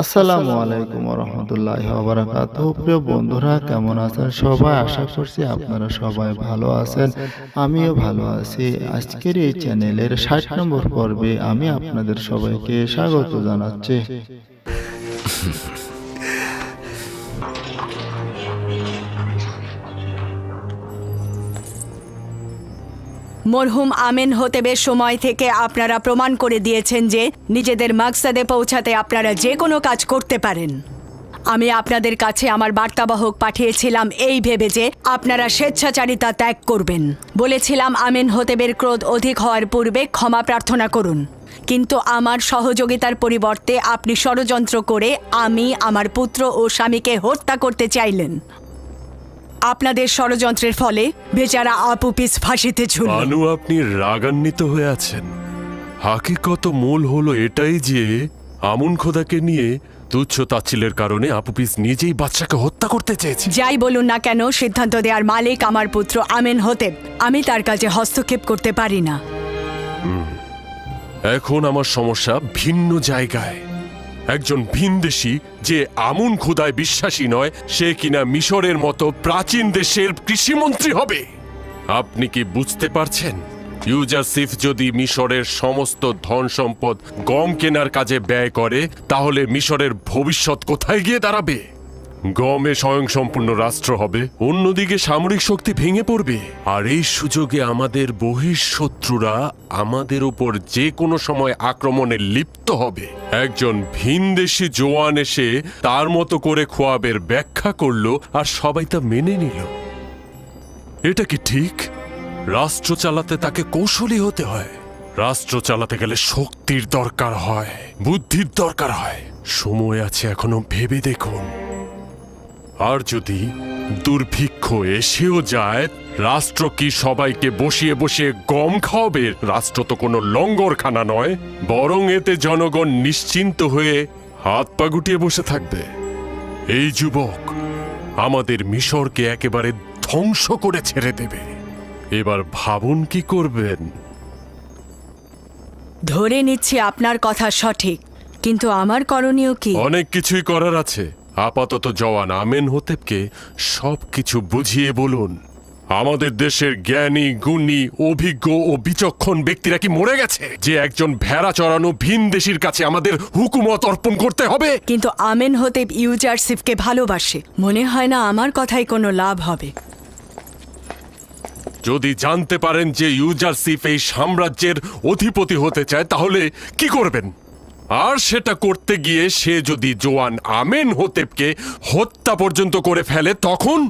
আসসালামু আলাইকুম রহমতুল্লাহ বারাকাতুহু। প্রিয় বন্ধুরা, কেমন আছেন সবাই? আশা করছি আপনারা সবাই ভালো আছেন, আমিও ভালো আছি। আজকের এই চ্যানেলের ৬০ নম্বর পর্বে আমি আপনাদের সবাইকে স্বাগত জানাচ্ছি। মরহুম আমেন হতেবের সময় থেকে আপনারা প্রমাণ করে দিয়েছেন যে নিজেদের মাকসাদে পৌঁছাতে আপনারা যে কোনো কাজ করতে পারেন। আমি আপনাদের কাছে আমার বার্তাবাহক পাঠিয়েছিলাম এই ভেবে যে আপনারা স্বেচ্ছাচারিতা ত্যাগ করবেন। বলেছিলাম আমেন হতেবের ক্রোধ অধিক হওয়ার পূর্বে ক্ষমা প্রার্থনা করুন, কিন্তু আমার সহযোগিতার পরিবর্তে আপনি ষড়যন্ত্র করে আমার পুত্র ও স্বামীকে হত্যা করতে চাইলেন। আপনাদের ষড়যন্ত্রের ফলে বেচারা আপুপিস ফাঁসিতে ঝুলল। বানু, আপনি রাগান্বিত হয়ে আছেন। হাকিকত মূল হলো এটাই যে আমুন খোদাকে নিয়ে তুচ্ছ তাচ্ছিলের কারণে আপুপিস নিজেই বাচ্চাকে হত্যা করতে চেয়েছে। যাই বলুন না কেন, সিদ্ধান্ত দেওয়ার মালিক আমার পুত্র আমেন হতেব। আমি তার কাজে হস্তক্ষেপ করতে পারি না। এখন আমার সমস্যা ভিন্ন জায়গায়। একজন ভিনদেশী যে আমুন খোদায় বিশ্বাসী নয়, সে কিনা মিশরের মতো প্রাচীন দেশের কৃষিমন্ত্রী হবে। আপনি কি বুঝতে পারছেন? ইউজারসিফ যদি মিশরের সমস্ত ধন সম্পদ গম কেনার কাজে ব্যয় করে, তাহলে মিশরের ভবিষ্যৎ কোথায় গিয়ে দাঁড়াবে? গমে স্বয়ংসম্পূর্ণ রাষ্ট্র হবে, অন্যদিকে সামরিক শক্তি ভেঙে পড়বে, আর এই সুযোগে আমাদের বহিঃশত্রুরা আমাদের উপর যে কোনো সময় আক্রমণে লিপ্ত হবে। একজন ভিনদেশী জওয়ান এসে তার মতো করে খোয়াবের ব্যাখ্যা করলো, আর সবাই তা মেনে নিল। এটা কি ঠিক? রাষ্ট্র চালাতে তাকে কৌশলী হতে হয়। রাষ্ট্র চালাতে গেলে শক্তির দরকার হয়, বুদ্ধির দরকার হয়। সময় আছে এখনো, ভেবে দেখুন। আর যদি দুর্ভিক্ষ এসেও যায়, রাষ্ট্র কি সবাইকে বসিয়ে বসিয়ে গম খাওয়াবে? রাষ্ট্র তো কোনো লঙ্গরখানা নয়, বরং এতে জনগণ নিশ্চিন্ত হয়ে হাত পা গুটিয়ে বসে থাকবে। এই যুবক আমাদের মিশরকে একেবারে ধ্বংস করে ছেড়ে দেবে। এবার ভাবুন কি করবেন। ধরে নিচ্ছি আপনার কথা সঠিক, কিন্তু আমার করণীয় কি? অনেক কিছুই করার আছে। আপাতত জওয়ান আমেন হতেবকে সবকিছু বুঝিয়ে বলুন। আমাদের দেশের জ্ঞানী, গুণী, অভিজ্ঞ ও বিচক্ষণ ব্যক্তিরা কি মরে গেছে যে একজন ভেড়া চড়ানো ভিনদেশীর কাছে আমাদের হুকুমত অর্পণ করতে হবে? কিন্তু আমেন হতেব ইউজারসিফকে ভালোবাসে। মনে হয় না আমার কথায় কোনো লাভ হবে। যদি জানতে পারেন যে ইউজারসিফ এই সাম্রাজ্যের অধিপতি হতে চায়, তাহলে কি করবেন? আর সেটা করতে গিয়ে সে যদি জওয়ান আমেন হতেবকে হত্যা পর্যন্ত করে ফেলে, তখন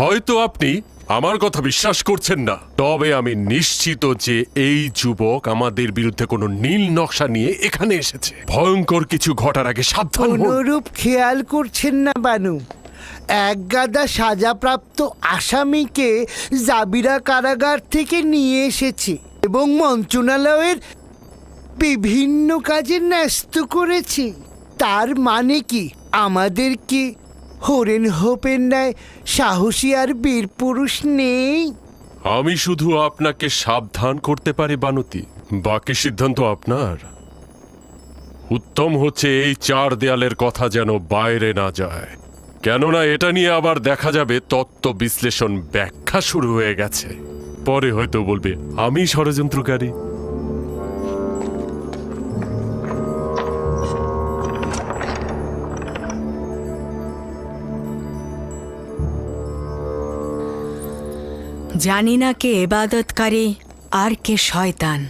হয়তো আপনি আমার কথা বিশ্বাস করছেন না। তবে আমি নিশ্চিত যে এই যুবক আমাদের বিরুদ্ধে কোনো নীল নকশা নিয়ে এখানে এসেছে। ভয়ঙ্কর কিছু ঘটার আগে সাবধান হন। অনুরূপ খেয়াল করছেন না বানু? এক গাদা সাজাপ্রাপ্ত আসামিকে জাবিরা কারাগার থেকে নিয়ে এসেছে এবং মন্ত্রণালয়ের বিভিন্ন কাজে ন্যস্ত করেছে। তার মানে কি আমাদের কি হরেন হোপের ন্যায় সাহসী আর বীর পুরুষ নেই? আমি শুধু আপনাকে সাবধান করতে পারি বানুতি, বাকি সিদ্ধান্ত আপনার। উত্তম হচ্ছে এই চার দেয়ালের কথা যেন বাইরে না যায়, কেননা এটা নিয়ে আবার দেখা যাবে তত্ত্ব বিশ্লেষণ ব্যাখ্যা শুরু হয়ে গেছে। পরে হয়তো বলবে আমি ষড়যন্ত্রকারী। জানি না কে ইবাদতকারী আর কে শয়তান।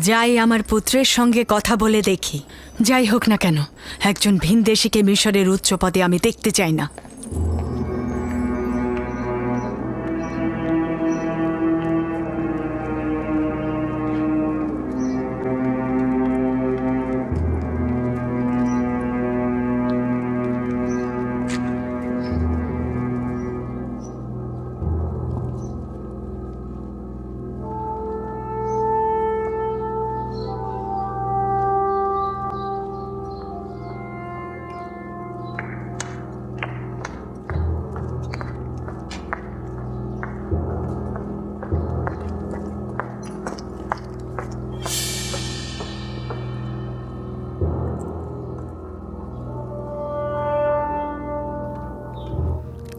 যাই আমার পুত্রের সঙ্গে কথা বলে দেখি। যাই হোক না কেন, একজন ভিনদেশীকে মিশরের উচ্চ পদে আমি দেখতে চাই না।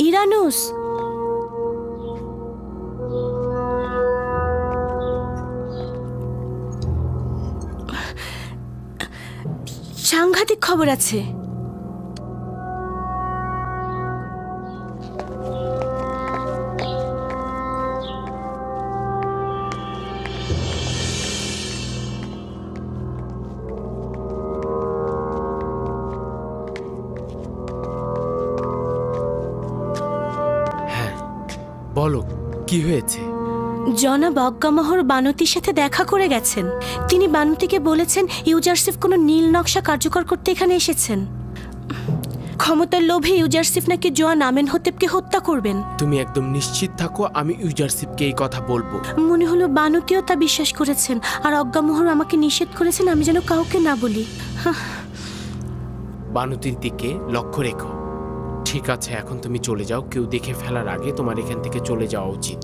ইরানুস, সাংঘাতিক খবর আছে। বলো, কি হয়েছে? জনাব অজ্ঞামোহর বানতির সাথে দেখা করে গেছেন। তিনি বানতিকে বলেছেন ইউজারসিফ কোনো নীল নকশা কার্যকর করতে এখানে এসেছেন। ক্ষমতার লোভে ইউজারসিফ নাকি জোয়ান আমেনহোতেবকে হত্যা করবেন। তুমি একদম নিশ্চিত থাকো, আমি ইউজারসিফকে এই কথা বলবো। মনে হলো বানতিও তা বিশ্বাস করেছেন, আর অজ্ঞামোহর আমাকে নিষেধ করেছেন আমি যেন কাউকে না বলি। বানুতির দিকে লক্ষ্য রেখো। ঠিক আছে, এখন তুমি চলে যাও। কেউ দেখে ফেলার আগে তোমার এখান থেকে চলে যাওয়া উচিত।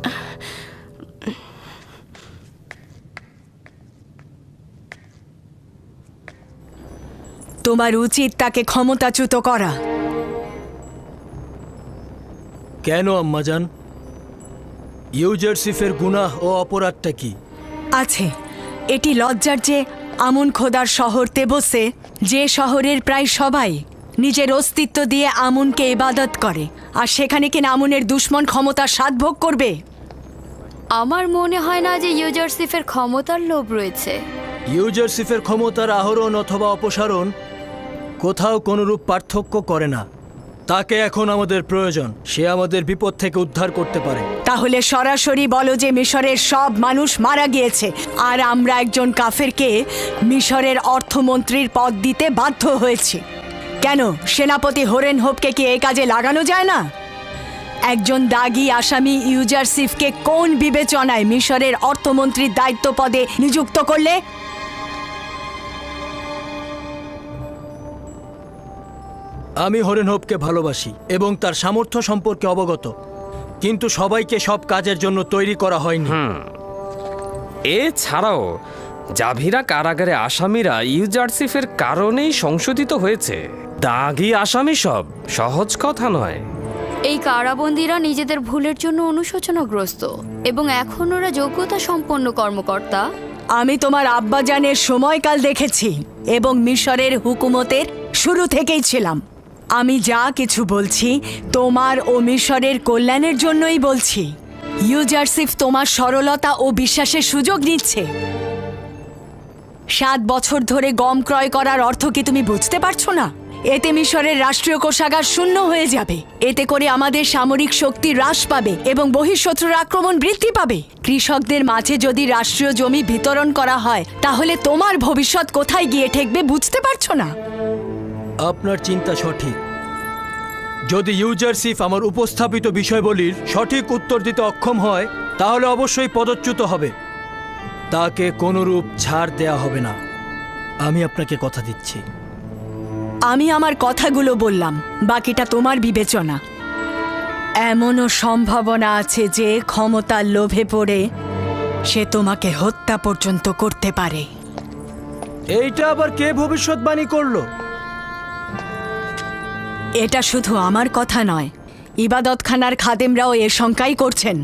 তোমার উচিত তাকে ক্ষমতাচ্যুত করা। কেন আম্মাজান? ইউজারসিফের গুনাহ ও অপরাধটা কি? আছে, এটি লজ্জার যে আমুন খোদার শহর তেবসে, যে শহরের প্রায় সবাই নিজের অস্তিত্ব দিয়ে আমুনকে ইবাদত করে, আর সেখানে কিনা আমুনের দুশ্মন ক্ষমতার স্বাদভোগ করবে। আমার মনে হয় না যে ইউজারসিফের ক্ষমতার লোভ রয়েছে। ইউজারসিফের ক্ষমতার আহরণ অথবা অপসারণ কোথাও কোনরূপ পার্থক্য করে না। তাকে এখন আমাদের প্রয়োজন। সে আমাদের বিপদ থেকে উদ্ধার করতে পারে। তাহলে সরাসরি বলো যে মিশরের সব মানুষ মারা গিয়েছে, আর আমরা একজন কাফেরকে মিশরের অর্থমন্ত্রীর পদ দিতে বাধ্য হয়েছি। কেন সেনাপতি হোরেন হোপকে কি এই কাজে লাগানো যায় না? একজন দাগী আসামি ইউজারসিফকে কোন বিবেচনায় মিশরের অর্থমন্ত্রীর দায়িত্ব পদে নিযুক্ত করলে? আমি হরেনহোপকে ভালোবাসি এবং তার সামর্থ্য সম্পর্কে অবগত, কিন্তু সবাইকে সব কাজের জন্য তৈরি করা হয়নি। এছাড়াও জাভিরা কারাগারে আসামিরা ইউজারসিফের কারণেই সংশোধিত হয়েছে। দাগী আসামি সব সহজ কথা নয়। এই কারাবন্দীরা নিজেদের ভুলের জন্য অনুশোচনাগ্রস্ত এবং এখন ওরা যোগ্যতা সম্পন্ন কর্মকর্তা। আমি তোমার আব্বাজানের সময়কাল দেখেছি এবং মিশরের হুকুমতের শুরু থেকেই ছিলাম। আমি যা কিছু বলছি তোমার ও মিশরের কল্যাণের জন্যই বলছি। ইউজারসিফ তোমার সরলতা ও বিশ্বাসের সুযোগ নিচ্ছে। 7 বছর ধরে গম ক্রয় করার অর্থ কি তুমি বুঝতে পারছো না? এতে মিশরের রাষ্ট্রীয় কোষাগার শূন্য হয়ে যাবে। এতে করে আমাদের সামরিক শক্তি হ্রাস পাবে এবং বহিঃশত্রুর আক্রমণ বৃদ্ধি পাবে। কৃষকদের মাঝে যদি রাষ্ট্রীয় জমি বিতরণ করা হয়, তাহলে তোমার ভবিষ্যৎ কোথায় গিয়ে ঠেকবে বুঝতে পারছো না? আপনার চিন্তা সঠিক। যদি ইউজারসিফ আমার উপস্থাপিত বিষয়বলির সঠিক উত্তর দিতে অক্ষম হয়, তাহলে অবশ্যই পদচ্যুত হবে। তাকে কোনরূপ ছাড় দেয়া হবে না। আমি আপনাকে কথা দিচ্ছি। আমি আমার কথাগুলো বললাম, বাকিটা তোমার বিবেচনা। এমনও সম্ভাবনা আছে যে ক্ষমতার লোভে পড়ে সে তোমাকে হত্যা পর্যন্ত করতে পারে। এইটা আবার কে ভবিষ্যৎবাণী করলো? এটা শুধু আমার কথা নয়, ইবাদতখানার খাদেমরাও এ শঙ্কাই করছেন।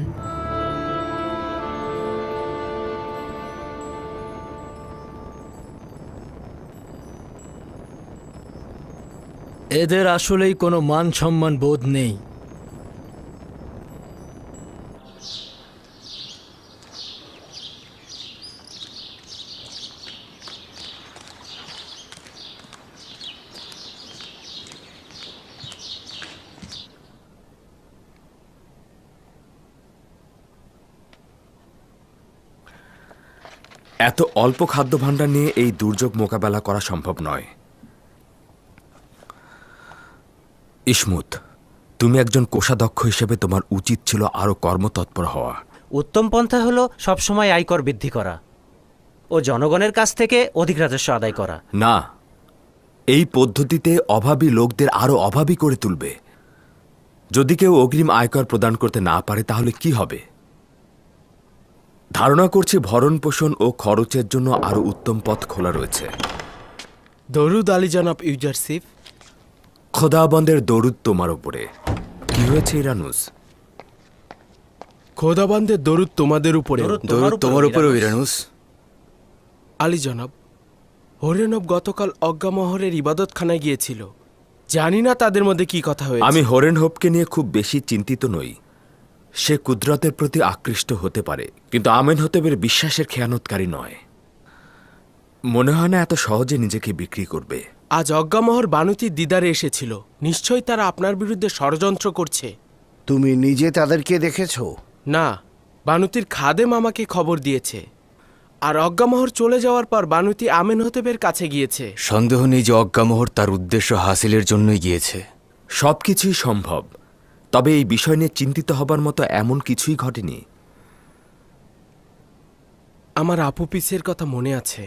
এদের আসলেই কোনো মান সম্মান বোধ নেই। এত অল্প খাদ্য ভাণ্ডার নিয়ে এই দুর্যোগ মোকাবেলা করা সম্ভব নয়। ইসমুত, তুমি একজন কোষাধ্যক্ষ হিসেবে তোমার উচিত ছিল আরও কর্মতৎপর হওয়া। উত্তম পন্থা হলো সবসময় আয়কর বৃদ্ধি করা ও জনগণের কাছ থেকে অধিক রাজস্ব আদায় করা। না, এই পদ্ধতিতে অভাবী লোকদের আরও অভাবী করে তুলবে। যদি কেউ অগ্রিম আয়কর প্রদান করতে না পারে তাহলে কি হবে? ধারণা করছি ভরণ পোষণ ও খরচের জন্য আরও উত্তম পথ খোলা রয়েছে। দরুদ আলী জনাব ইউজারসিফ। খোদাবন্দের দরুদ তোমার উপরে। কি হয়েছে ইরানুস? খোদাবান্দের দরুদ তোমাদের উপরে। তোমার উপরেও ইরানুস। আলী জনাব, হরেনব গতকাল অজ্ঞামহরের ইবাদতখানায় গিয়েছিল। জানি না তাদের মধ্যে কি কথা হয়েছে। আমি হরেন হোপকে নিয়ে খুব বেশি চিন্তিত নই। সে কুদরতের প্রতি আকৃষ্ট হতে পারে, কিন্তু আমেন হতেবের বিশ্বাসের খেয়ানতকারী নয়। মনে হয় না এত সহজে নিজেকে বিক্রি করবে। আজ অজ্ঞামহর বানুতির দিদারে এসেছিল। নিশ্চয়ই তারা আপনার বিরুদ্ধে ষড়যন্ত্র করছে। তুমি নিজে তাদেরকে দেখেছো? না, বানুতির খাদেম আমাকে খবর দিয়েছে। আর অজ্ঞামহর চলে যাওয়ার পর বানুতি আমেন হতেবের কাছে গিয়েছে। সন্দেহ নেই যে অজ্ঞামোহর তার উদ্দেশ্য হাসিলের জন্যই গিয়েছে। সবকিছুই সম্ভব, তবে এই বিষয় নিয়ে চিন্তিত হবার মতো এমন কিছুই ঘটেনি। আমার আপু পিসের কথা মনে আছে?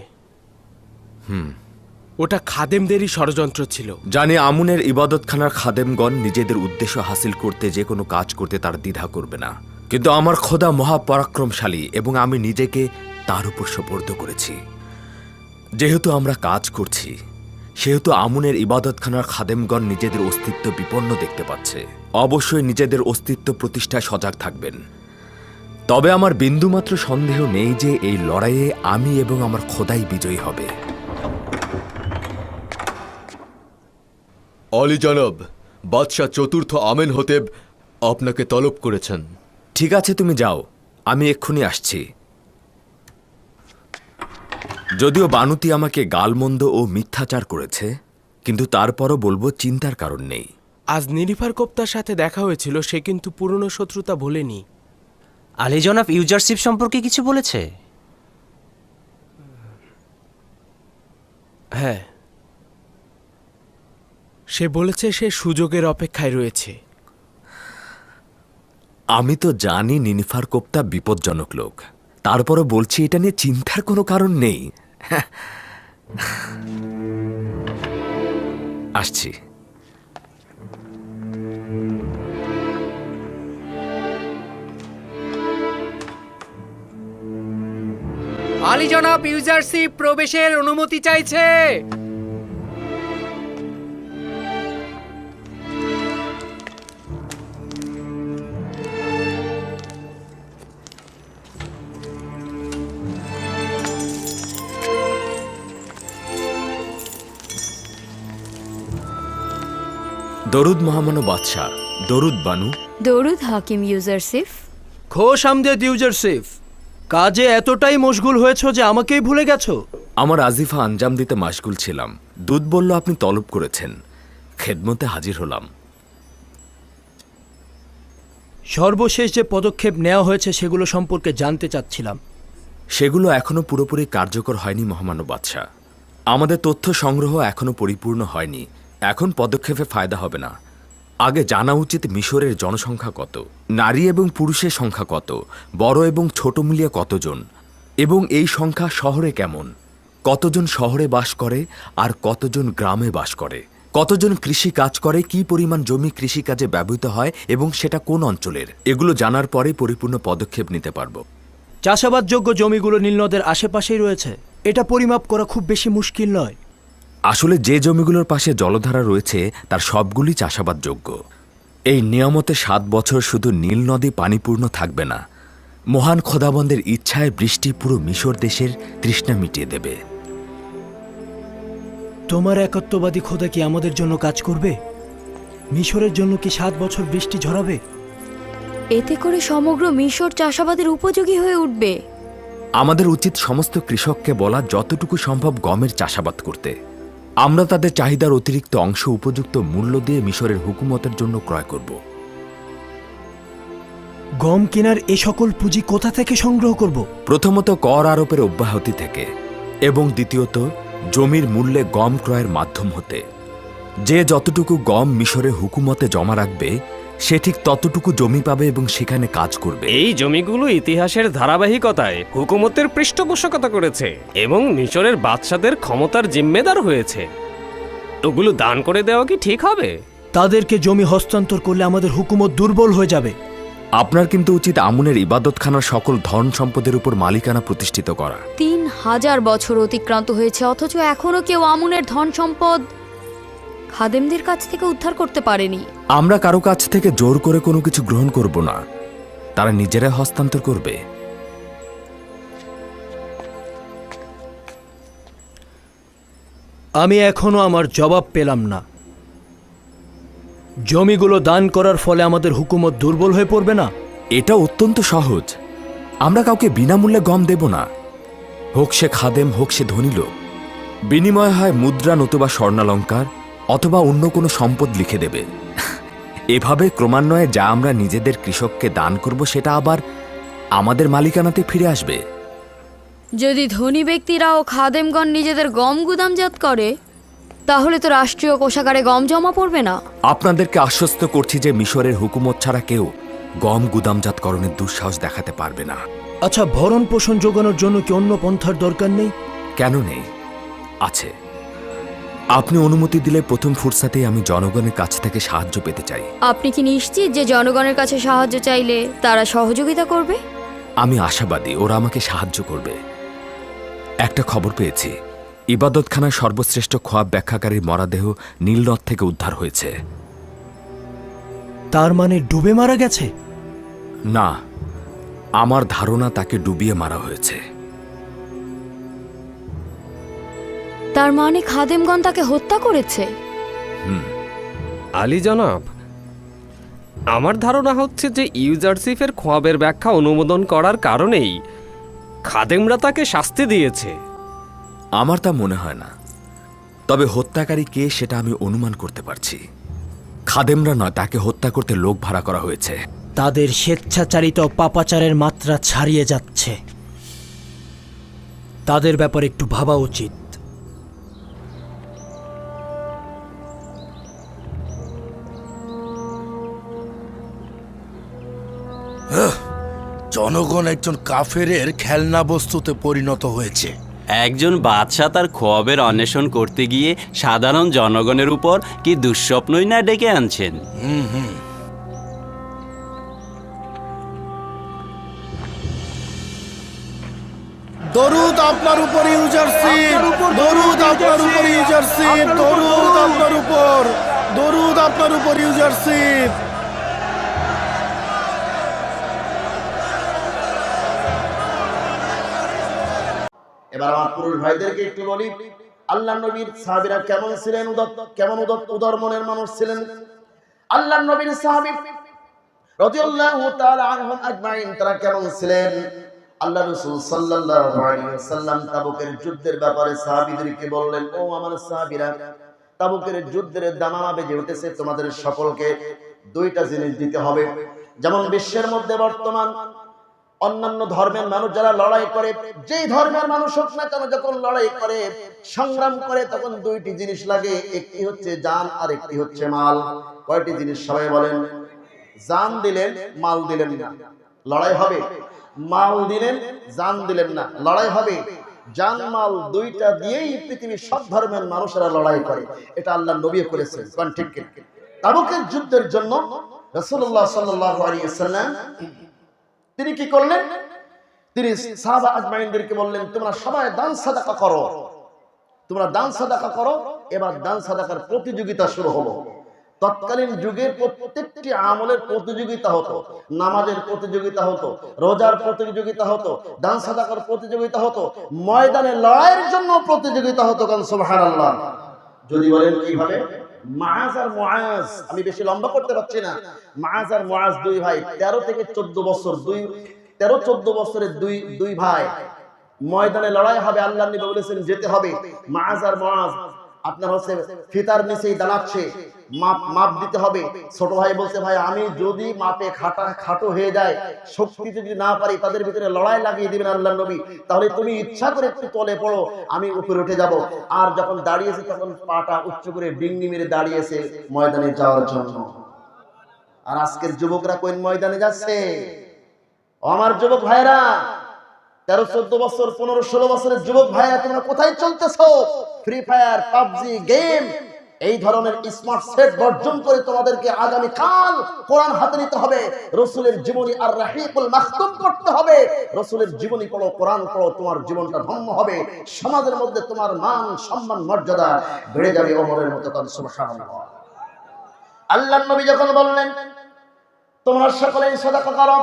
ওটা খাদেমদেরই ষড়যন্ত্র ছিল। জানি আমুনের ইবাদতখানার খাদেমগণ নিজেদের উদ্দেশ্য হাসিল করতে যে কোনো কাজ করতে তার দ্বিধা করবে না, কিন্তু আমার খোদা মহাপরাক্রমশালী এবং আমি নিজেকে তার উপর সোপর্দ করেছি। যেহেতু আমরা কাজ করছি, সেহেতু আমুনের ইবাদতখানার খাদেমগণ নিজেদের অস্তিত্ব বিপন্ন দেখতে পাচ্ছে। অবশ্যই নিজেদের অস্তিত্ব প্রতিষ্ঠায় সজাগ থাকবেন। তবে আমার বিন্দুমাত্র সন্দেহ নেই যে এই লড়াইয়ে আমি এবং আমার খোদাই বিজয়ী হবে। অলি জনাব, বাদশাহ চতুর্থ আমেন হতেব আপনাকে তলব করেছেন। ঠিক আছে, তুমি যাও, আমি এক্ষুনি আসছি। যদিও বানুতি আমাকে গালমন্দ ও মিথ্যাচার করেছে, কিন্তু তারপরও বলবো চিন্তার কারণ নেই। আজ নিরিফার কোপ্তার সাথে দেখা হয়েছিল, সে কিন্তু পুরনো শত্রুতা ভোলেনি। আলী জনাব ইউজারশিপ সম্পর্কে কিছু বলেছে? হ্যাঁ, সে বলেছে সে সুযোগের অপেক্ষায় রয়েছে। আমি তো জানি নিনিফার কোপ্তা বিপজ্জনক লোক, তারপরও বলছি এটা নিয়ে চিন্তার কোনো কারণ নেই। আসছি। আলী জনাব ইউজারশিপ প্রবেশের অনুমতি চাইছে। দরুদ মহামান্য বাদশাহ, দরুদ বানু। দরুদ হাকিম ইউজারশিফ। খোশ আমদেদ ইউজারশিফ, কাজে এতটাই মশগুল হয়েছ যে আমাকেই ভুলে গেছো। আমার আজিফা আঞ্জাম দিতে মাশগুল ছিলাম। দুধ বলল আপনি তলব করেছেন, খেদমতে হাজির হলাম। সর্বশেষ যে পদক্ষেপ নেওয়া হয়েছে সেগুলো সম্পর্কে জানতে চাচ্ছিলাম। সেগুলো এখনো পুরোপুরি কার্যকর হয়নি মহামান্য বাদশাহ। আমাদের তথ্য সংগ্রহ এখনো পরিপূর্ণ হয়নি। এখন পদক্ষেপে ফায়দা হবে না। আগে জানা উচিত মিশরের জনসংখ্যা কত, নারী এবং পুরুষের সংখ্যা কত, বড় এবং ছোট মিলিয়ে কতজন, এবং এই সংখ্যা শহরে কেমন, কতজন শহরে বাস করে আর কতজন গ্রামে বাস করে, কতজন কৃষি কাজ করে, কি পরিমাণ জমি কৃষিকাজে ব্যবহৃত হয় এবং সেটা কোন অঞ্চলের। এগুলো জানার পরে পরিপূর্ণ পদক্ষেপ নিতে পারবো। চাষাবাদযোগ্য জমিগুলো নীলনদের আশেপাশেই রয়েছে, এটা পরিমাপ করা খুব বেশি মুশকিল নয়। আসলে যে জমিগুলোর পাশে জলধারা রয়েছে তার সবগুলি চাষাবাদযোগ্য। এই নিয়ামতে 7 বছর শুধু নীল নদী পানিপূর্ণ থাকবে না, মহান খোদাবন্দের ইচ্ছায় বৃষ্টি পুরো মিশর দেশের তৃষ্ণা মিটিয়ে দেবে। তোমার একত্ববাদী খোদা কি আমাদের জন্য কাজ করবে? মিশরের জন্য কি 7 বছর বৃষ্টি ঝরাবে? এতে করে সমগ্র মিশর চাষাবাদের উপযোগী হয়ে উঠবে। আমাদের উচিত সমস্ত কৃষককে বলা যতটুকু সম্ভব গমের চাষাবাদ করতে। আমরা তাদের চাহিদার অতিরিক্ত অংশ উপযুক্ত মূল্য দিয়ে মিশরের হুকুমতের জন্য ক্রয় করব। গম কেনার এ সকল পুঁজি কোথা থেকে সংগ্রহ করব? প্রথমত কর আরোপের অব্যাহতি থেকে, এবং দ্বিতীয়ত জমির মূল্যে গম ক্রয়ের মাধ্যম হতে। যে যতটুকু গম মিশরে হুকুমতে জমা রাখবে সে ঠিক ততটুকু জমি পাবে এবং সেখানে কাজ করবে। এই জমিগুলো ইতিহাসের ধারাবাহিকতায় হুকুমতের পৃষ্ঠপোষকতা করেছে এবং মিশরের বাদশাদের ক্ষমতার জিম্মেদার হয়েছে। ওগুলো দান করে দেওয়া কি ঠিক হবে? তাদেরকে জমি হস্তান্তর করলে আমাদের হুকুমত দুর্বল হয়ে যাবে। আপনার কিন্তু উচিত আমুনের ইবাদতখানার সকল ধন সম্পদের উপর মালিকানা প্রতিষ্ঠিত করা। 3000 বছর অতিক্রান্ত হয়েছে, অথচ এখনো কেউ আমুনের ধন সম্পদ খাদেমদের কাছ থেকে উদ্ধার করতে পারেনি। আমরা কারো কাছ থেকে জোর করে কোনো কিছু গ্রহণ করব না, তারা নিজেরাই হস্তান্তর করবে। আমি এখনো আমার জবাব পেলাম না। জমিগুলো দান করার ফলে আমাদের হুকুমত দুর্বল হয়ে পড়বে না? এটা অত্যন্ত সহজ। আমরা কাউকে বিনামূল্যে গম দেব না, হোক সে খাদেম হোক সে ধনী লোক। বিনিময় হয় মুদ্রা নতুবা স্বর্ণালঙ্কার অথবা অন্য কোনো সম্পদ লিখে দেবে। এভাবে ক্রমান্বয়ে যা আমরা নিজেদের কৃষককে দান করব সেটা আবার আমাদের মালিকানাতে ফিরে আসবে। যদি ধনী ব্যক্তিরা ও খাদেমগণ নিজেদের গম গুদামজাত করে, তাহলে তো রাষ্ট্রীয় কোষাগারে গম জমা পড়বে না। আপনাদেরকে আশ্বস্ত করছি যে মিশরের হুকুমত ছাড়া কেউ গম গুদামজাতকরণের দুঃসাহস দেখাতে পারবে না। আচ্ছা, ভরণ পোষণ যোগানোর জন্য কি অন্য পন্থার দরকার নেই? কেন নেই? আছে। আপনি অনুমতি দিলে প্রথম ফুরসাতেই আমি জনগণের কাছ থেকে সাহায্য পেতে চাই। আপনি কি নিশ্চিত যে জনগণের কাছে সাহায্য চাইলে তারা সহযোগিতা করবে? আমি আশাবাদী ওরা আমাকে সাহায্য করবে। একটা খবর পেয়েছি, ইবাদতখানার সর্বশ্রেষ্ঠ খোয়াব ব্যাখ্যাকারীর মরাদেহ নীলনদ থেকে উদ্ধার হয়েছে। তার মানে ডুবে মারা গেছে? না, আমার ধারণা তাকে ডুবিয়ে মারা হয়েছে। তার মানে খাদেমগণ তাকে হত্যা করেছে? আলী জনাব, আমার ধারণা হচ্ছে যে ইউজারসিফের খোয়াবের ব্যাখ্যা অনুমোদন করার কারণেই খাদেমরা তাকে শাস্তি দিয়েছে। আমার তা মনে হয় না, তবে হত্যাকারী কে সেটা আমি অনুমান করতে পারছি। খাদেমরা নয়, তাকে হত্যা করতে লোক ভাড়া করা হয়েছে। তাদের স্বেচ্ছাচারিত পাপাচারের মাত্রা ছাড়িয়ে যাচ্ছে। তাদের ব্যাপারে একটু ভাবা উচিত। জনগণ একজন কাফেরের খেলনা বস্তুতে পরিণত হয়েছে। একজন বাদশাহ তার খোয়াবের অন্বেষণ করতে গিয়ে সাধারণ জনগণের উপর কি দুঃস্বপ্নই না ডেকে আনছেন। দরুদ আপনার উপর ইউজারশিপ, দরুদ আপনার উপর ইউজারশিপ, দরুদ আপনার উপর, দরুদ আপনার উপর ইউজারশিপ। এবার আমার পুরুষ ভাইদেরকে একটু বলি, আল্লাহ নবীর সাহাবীরা কেমন ছিলেন, কেমন উদার মনের মানুষ ছিলেন। আল্লাহ নবীর সাহাবী রাদিয়াল্লাহু তাআলা আনহুম আজমাইন তারা কেমন ছিলেন। আল্লাহ রাসূল সাল্লাল্লাহু আলাইহি ওয়াসাল্লাম তাবুকের যুদ্ধের ব্যাপারে সাহাবীদেরকে বললেন, ও আমার সাহাবীরা, তাবুকের যুদ্ধের দামামা বেজে উঠেছে, তোমাদের সকলকে দুইটা জিনিস দিতে হবে। যেমন বিশ্বের মধ্যে বর্তমান অন্যান্য ধর্মের মানুষ যারা লড়াই করে, যেই ধর্মের মানুষ হোক না কেন, যখন লড়াই করে সংগ্রাম করে তখন দুইটি জিনিস লাগে, একটি হচ্ছে জান আর একটি হচ্ছে মাল। কয়টি জিনিস সবাই বলেন? জান দিলেন, মাল দিলেন না, লড়াই হবে। মাল দিলেন, জান দিলেন না, লড়াই হবে। জান মাল দুইটা দিয়েই পৃথিবীর সব ধর্মের মানুষেরা লড়াই করে। এটা আল্লাহ নবী করেছেন। কোন ঠিক? তাবুকের যুদ্ধের জন্য রাসূলুল্লাহ সাল্লাল্লাহু আলাইহি ওয়াসাল্লাম তিনি কি করলেন? তিনি সাহাবা আজমাইনদেরকে বললেন, তোমরা সবাই দান সাদাকা করো, তোমরা দান সাদাকা করো। এবার দান সাদাকার প্রতিযোগিতা শুরু হলো। তৎকালীন যুগে প্রত্যেকটি আমলের প্রতিযোগিতা হতো, নামাজের প্রতিযোগিতা হতো, রোজার প্রতিযোগিতা হতো, দান সাদাকার প্রতিযোগিতা হতো, ময়দানে লড়াইয়ের জন্য প্রতিযোগিতা হতো। কারণ সুবহানাল্লাহ। যদি বলেন কিভাবে? মাআজ আর মুআজ, আমি বেশি লম্বা করতে পারছি না। মাআজ আর মুআজ দুই ভাই, 13 থেকে 14 বছর, 13-14 বছরের দুই ভাই, ময়দানে লড়াই হবে। আল্লাহ নবী বলেছেন যেতে হবে। মাআজ আর মুআজ আপনার হচ্ছে ফিতার নিচেই দাঁড়াচ্ছে, মাপ দিতে হবে। ছোট ভাই বলছে, ভাই আমি যদি মাপে খাটো হয়ে যায়, শক্তিতে যদি না পারি, তাদের ভিতরে লড়াই লাগিয়ে দিবেন আল্লাহ নবী, তাহলে তুমি ইচ্ছা করে একটু তলে পড়ো, আমি উপরে উঠে যাব। আর যখন দাঁড়িয়েছে তখন পাটা উচ্চ করে ডিঙ্গি মেরে দাঁড়িয়েছে ময়দানে যাওয়ার জন্য। আর আজকের যুবকরা কোন ময়দানে যাচ্ছে? আমার যুবক ভাইরা, 13-14 বছর, 15-16 বছরের যুবক ভাইরা, তোমরা কোথায় চলতেছো? ফ্রি ফায়ার, পাবজি গেম, এই ধরনের স্মার্ট সেট বর্জন করে তোমাদেরকে আগামী কাল কোরআন হাতে নিতে হবে, রসুলের জীবনী আর রাহিকুল মাখতুম করতে হবে। রসুলের জীবনী পড়ো, কোরআন পড়ো, তোমার জীবনটা ধন্য হবে, সমাজের মধ্যে তোমার মান সম্মান মর্যাদা বেড়ে যাবে ওমরের মতো। সুবহানাল্লাহ। আল্লাহর নবী যখন বললেন তোমরা সকলেই সাদাকা করো,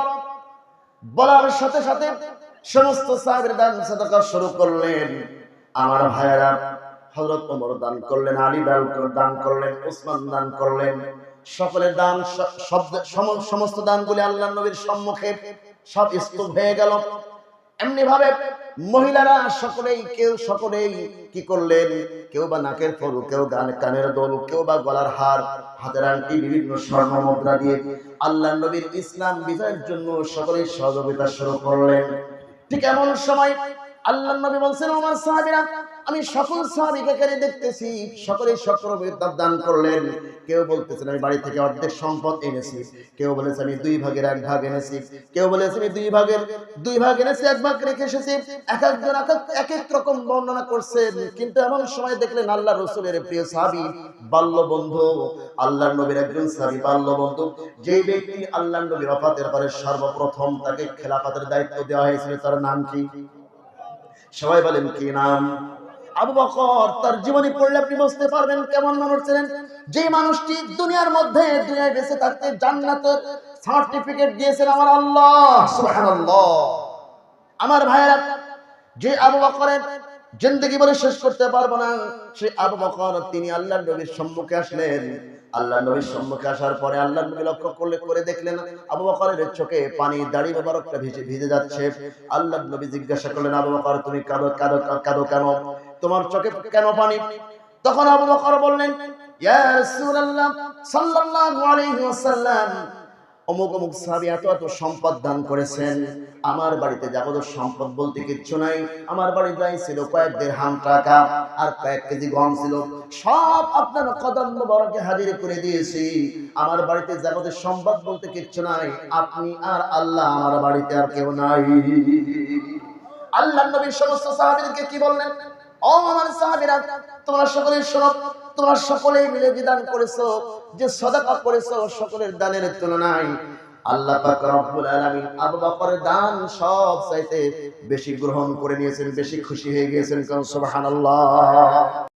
বলার সাথে সাথে সমস্ত সাহাবীরা দান সাদাকা শুরু করলেন। আমার ভাইয়েরা, হযরত ওমর দান করলেন, আলী দান করলেন, উসমান দান করলেন। সকলের দান সমস্ত দানগুলি আল্লাহর নবীর সম্মুখে সব স্তূপ হয়ে গেল। এমনি ভাবে মহিলারা সকলেই কি করলেন, কেউ বা নাকের ফুল, কেউ কানের দোল, কেউ বা গলার হার, হাতের আংটি, বিভিন্ন স্বর্ণ মুদ্রা দিয়ে আল্লাহর নবীর ইসলাম বিজয়ের জন্য সকলেই সহযোগিতা শুরু করলেন। ঠিক এমন সময় আল্লাহর নবী বলছেন, আমার সাহাবীরা, আমি সকল সাহাবীকে দেখতেছি সকলেই সকলকে দান করলেন। কেউ বলতেছেন আমি বাড়ি থেকে অর্ধেক সম্পদ এনেছি, কেউ বলেছে আমি 2 ভাগের 1 ভাগ এনেছি, কেউ বলেছে আমি 2 ভাগের 2 ভাগ এনেছি, 1 ভাগ রেখে এসেছি। এক একজন এক এক রকম বর্ণনা করছেন। কিন্তু এমন সময় দেখলেন আল্লাহর রাসূলের প্রিয় সাহাবী, বাল্য বন্ধু, আল্লাহর নবীর একজন সাহাবী, বাল্য বন্ধু, যেই ব্যক্তি আল্লাহর নবীর ওফাতের পরে সর্বপ্রথম তাকে খেলাফতের দায়িত্ব দেওয়া হয়েছিল, তার নাম কি? সবাই বলেন কি নাম? আবু বকর। তার জীবনী পড়লে আপনি বুঝতে পারবেন কেমন মানুষ ছিলেন। যে মানুষটি দুনিয়ার মধ্যে দুনিয়ায় বেঁচে থাকতে জান্নাতের সার্টিফিকেট দিয়েছেন আমার আল্লাহ, সুবহানাল্লাহ। আমার ভাইয়েরা, যে আবু বকরের জিন্দেগি বলে শেষ করতে পারবো না, সেই আবু বকর তিনি আল্লাহর নবীর সম্মুখে আসলেন। আল্লাহর নবীর সম্মুখে আসার পরে আল্লাহর নবী লক্ষ্য করে দেখলেন আবু বকরের চোখে পানি, দাড়ি মোবারকটা ভিজে যাচ্ছে। আল্লাহর নবী জিজ্ঞাসা করলেন, আবু বকর তুমি কাঁদো কেন? তোমার চোখে কেন পানি? তখন আবু বকর বললেন, ইয়া রাসূলুল্লাহ সাল্লাল্লাহু আলাইহি ওয়াসাল্লাম, অমুক অমুক সাহাবী এত সম্পদ দান করেছেন, আমার বাড়িতে যাবতীয় সম্পদ বলতে কিচ্ছু নাই। আমার বাড়ি যাই ছিল কয়েক দিরহাম টাকা আর কয়েক কেজি গম ছিল, সব আপনার কদম মোবারকে হাজির করে দিয়েছি। আমার বাড়িতে যাবতীয় সম্পদ বলতে কিচ্ছু নাই, আপনি আর আল্লাহ, আমার বাড়িতে আর কেউ নাই। আল্লাহর নবী সমস্ত সাহাবীদেরকে কি বললেন? ও আমার সাহাবীরা, তোমরা সকলেই শোনো, তোমরা সকলেই মিলে যে দান করেছো, যে সাদাকা করেছো, সকলের দানের তুলনায় আল্লাহ পাক রব্বুল আলামিন আবু বকরের দান সব চাইতে বেশি গ্রহণ করে নিয়েছেন, বেশি খুশি হয়ে গিয়েছেন। সুবহানাল্লাহ।